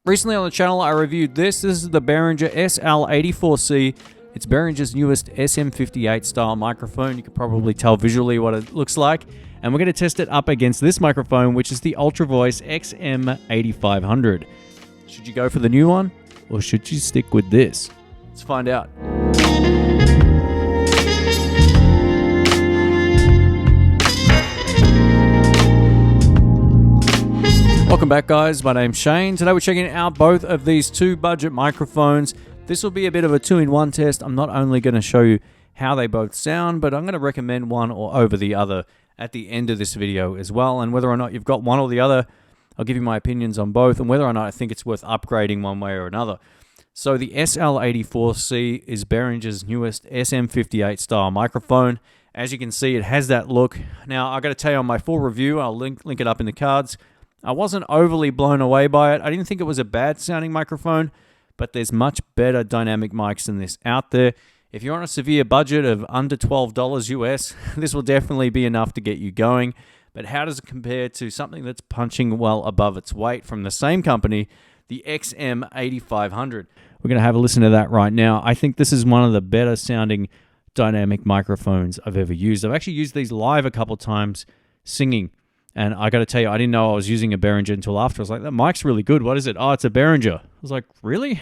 Recently on the channel, I reviewed this. This is the Behringer SL84C. It's Behringer's newest SM58 style microphone. You can probably tell visually what it looks like. And we're going to test it up against this microphone, which is the Ultra Voice XM8500. Should you go for the new one, or should you stick with this? Let's find out. Welcome back, guys. My name's Shane. Today we're checking out both of these two budget microphones. This will be a bit of a two-in-one test. I'm not only going to show you how they both sound, but I'm going to recommend one or over the other at the end of this video as well. And whether or not you've got one or the other, I'll give you my opinions on both and whether or not I think it's worth upgrading one way or another. So the SL84C is Behringer's newest SM58 style microphone. As you can see, it has that look. Now, I've got to tell you on my full review, I'll link it up in the cards. I wasn't overly blown away by it. I didn't think it was a bad sounding microphone, but there's much better dynamic mics than this out there. If you're on a severe budget of under $12 US, this will definitely be enough to get you going. But how does it compare to something that's punching well above its weight from the same company, the XM8500? We're going to have a listen to that right now. I think this is one of the better sounding dynamic microphones I've ever used. I've actually used these live a couple times singing. And I got to tell you, I didn't know I was using a Behringer until after. I was like, that mic's really good. What is it? Oh, it's a Behringer. I was like, really?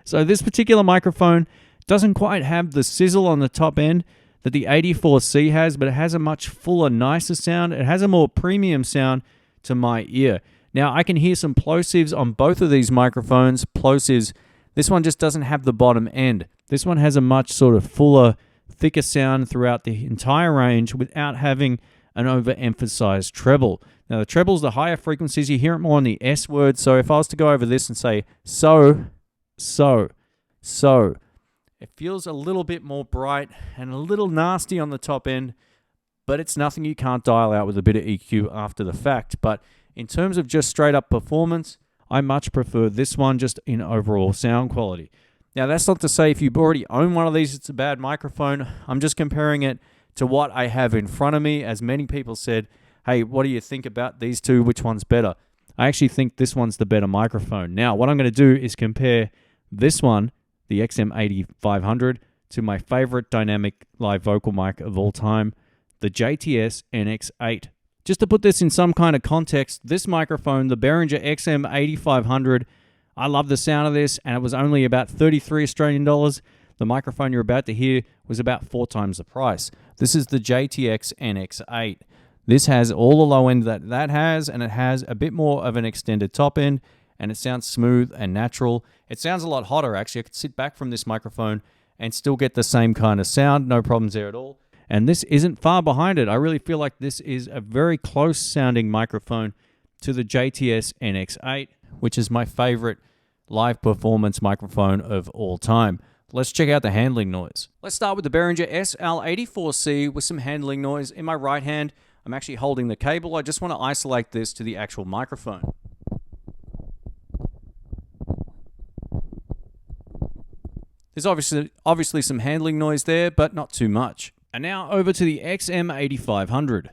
So this particular microphone doesn't quite have the sizzle on the top end that the 84C has, but it has a much fuller, nicer sound. It has a more premium sound to my ear. Now, I can hear some plosives on both of these microphones. Plosives, this one just doesn't have the bottom end. This one has a much sort of fuller, thicker sound throughout the entire range without having an overemphasized treble. Now, the treble's the higher frequencies. You hear it more on the S word. So if I was to go over this and say, so, it feels a little bit more bright and a little nasty on the top end, but it's nothing you can't dial out with a bit of EQ after the fact. But in terms of just straight up performance, I much prefer this one just in overall sound quality. Now, that's not to say if you already own one of these, it's a bad microphone. I'm just comparing it to what I have in front of me. As many people said, hey, what do you think about these two? Which one's better? I actually think this one's the better microphone. Now, what I'm going to do is compare this one, the XM8500, to my favorite dynamic live vocal mic of all time, the JTS NX8. Just to put this in some kind of context, this microphone, the Behringer XM8500, I love the sound of this, and it was only about 33 Australian dollars. The microphone you're about to hear was about 4 times the price. This is the JTS NX8. This has all the low end that has, and it has a bit more of an extended top end, and it sounds smooth and natural. It sounds a lot hotter, actually. I could sit back from this microphone and still get the same kind of sound. No problems there at all. And this isn't far behind it. I really feel like this is a very close sounding microphone to the JTS NX8, which is my favorite live performance microphone of all time. Let's check out the handling noise. Let's start with the Behringer SL84C with some handling noise. In my right hand, I'm actually holding the cable. I just want to isolate this to the actual microphone. There's obviously some handling noise there, but not too much. And now over to the XM8500.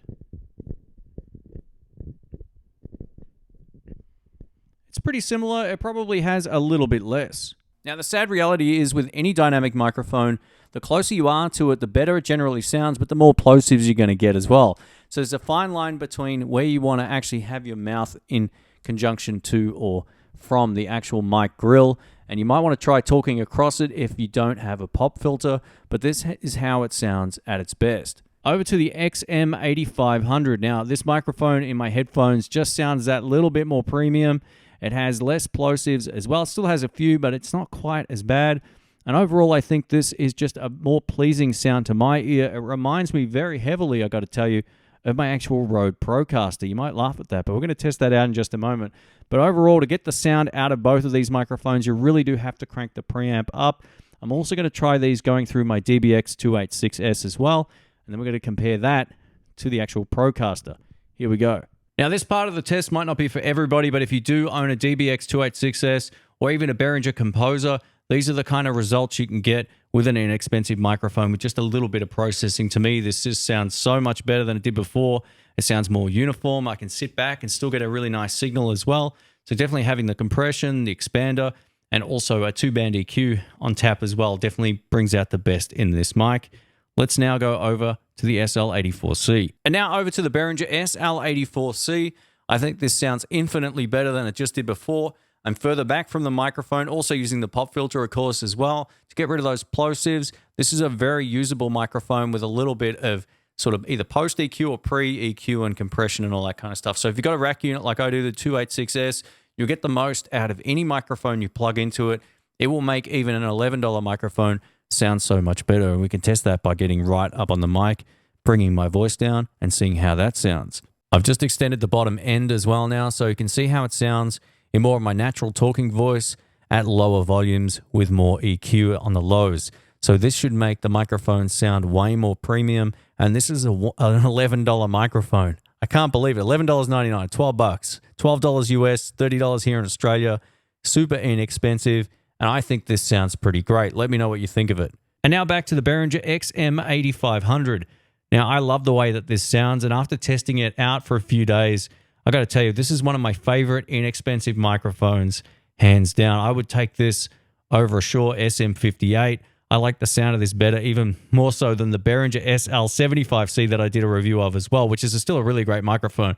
It's pretty similar. It probably has a little bit less. Now, the sad reality is with any dynamic microphone, the closer you are to it, the better it generally sounds, but the more plosives you're going to get as well. So there's a fine line between where you want to actually have your mouth in conjunction to or from the actual mic grill, and you might want to try talking across it if you don't have a pop filter, but this is how it sounds at its best. Over to the XM8500. Now, this microphone in my headphones just sounds that little bit more premium. It has less plosives as well. It still has a few, but it's not quite as bad. And overall, I think this is just a more pleasing sound to my ear. It reminds me very heavily, I got to tell you, of my actual Rode Procaster. You might laugh at that, but we're going to test that out in just a moment. But overall, to get the sound out of both of these microphones, you really do have to crank the preamp up. I'm also going to try these going through my DBX286S as well. And then we're going to compare that to the actual Procaster. Here we go. Now, this part of the test might not be for everybody, but if you do own a DBX286S or even a Behringer Composer, these are the kind of results you can get with an inexpensive microphone with just a little bit of processing. To me, this just sounds so much better than it did before. It sounds more uniform. I can sit back and still get a really nice signal as well. So definitely having the compression, the expander, and also a 2-band EQ on tap as well definitely brings out the best in this mic. Let's now go over to the SL84C. And now over to the Behringer SL84C. I think this sounds infinitely better than it just did before. I'm further back from the microphone, also using the pop filter, of course, as well, to get rid of those plosives. This is a very usable microphone with a little bit of sort of either post-EQ or pre-EQ and compression and all that kind of stuff. So if you've got a rack unit like I do, the 286S, you'll get the most out of any microphone you plug into it. It will make even an $11 microphone sound so much better. And we can test that by getting right up on the mic, bringing my voice down, and seeing how that sounds. I've just extended the bottom end as well now, so you can see how it sounds in more of my natural talking voice at lower volumes with more EQ on the lows. So this should make the microphone sound way more premium. And this is an $11 microphone. I can't believe it. $11.99, $12, $12 US, $30 here in Australia. Super inexpensive. And I think this sounds pretty great. Let me know what you think of it. And now back to the Behringer XM8500. Now, I love the way that this sounds. And after testing it out for a few days, I got to tell you, this is one of my favorite inexpensive microphones, hands down. I would take this over a Shure SM58. I like the sound of this better, even more so than the Behringer SL85C that I did a review of as well, which is still a really great microphone.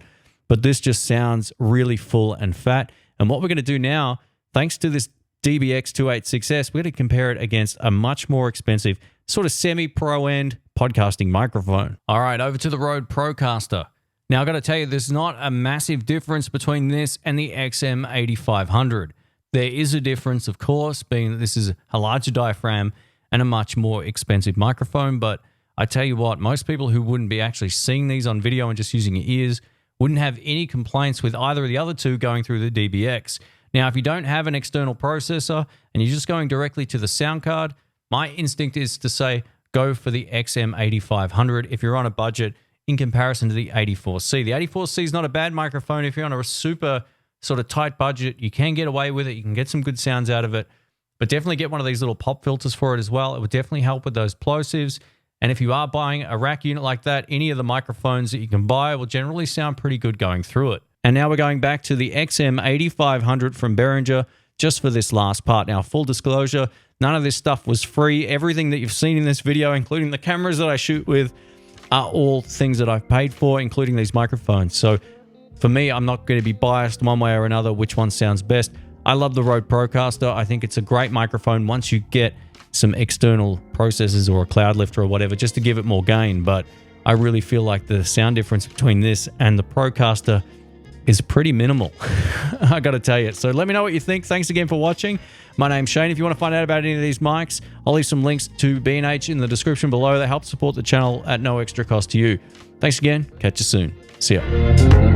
But this just sounds really full and fat. And what we're going to do now, thanks to this DBX286S, we're going to compare it against a much more expensive sort of semi-pro end podcasting microphone. All right, over to the Rode Procaster. Now, I've got to tell you, there's not a massive difference between this and the XM8500. There is a difference, of course, being that this is a larger diaphragm and a much more expensive microphone. But I tell you what, most people who wouldn't be actually seeing these on video and just using your ears wouldn't have any complaints with either of the other two going through the DBX. Now, if you don't have an external processor and you're just going directly to the sound card, my instinct is to say go for the XM8500 if you're on a budget in comparison to the 84C. The 84C is not a bad microphone. If you're on a super sort of tight budget, you can get away with it. You can get some good sounds out of it. But definitely get one of these little pop filters for it as well. It would definitely help with those plosives. And if you are buying a rack unit like that, any of the microphones that you can buy will generally sound pretty good going through it. And now we're going back to the XM8500 from Behringer just for this last part. Now, full disclosure, none of this stuff was free. Everything that you've seen in this video, including the cameras that I shoot with, are all things that I've paid for, including these microphones. So for me, I'm not going to be biased one way or another which one sounds best. I love the Rode Procaster. I think it's a great microphone once you get some external processors or a cloud lifter or whatever, just to give it more gain. But I really feel like the sound difference between this and the Procaster is pretty minimal. I got to tell you. So let me know what you think. Thanks again for watching. My name's Shane. If you want to find out about any of these mics, I'll leave some links to B&H in the description below. That helps support the channel at no extra cost to you. Thanks again. Catch you soon. See ya.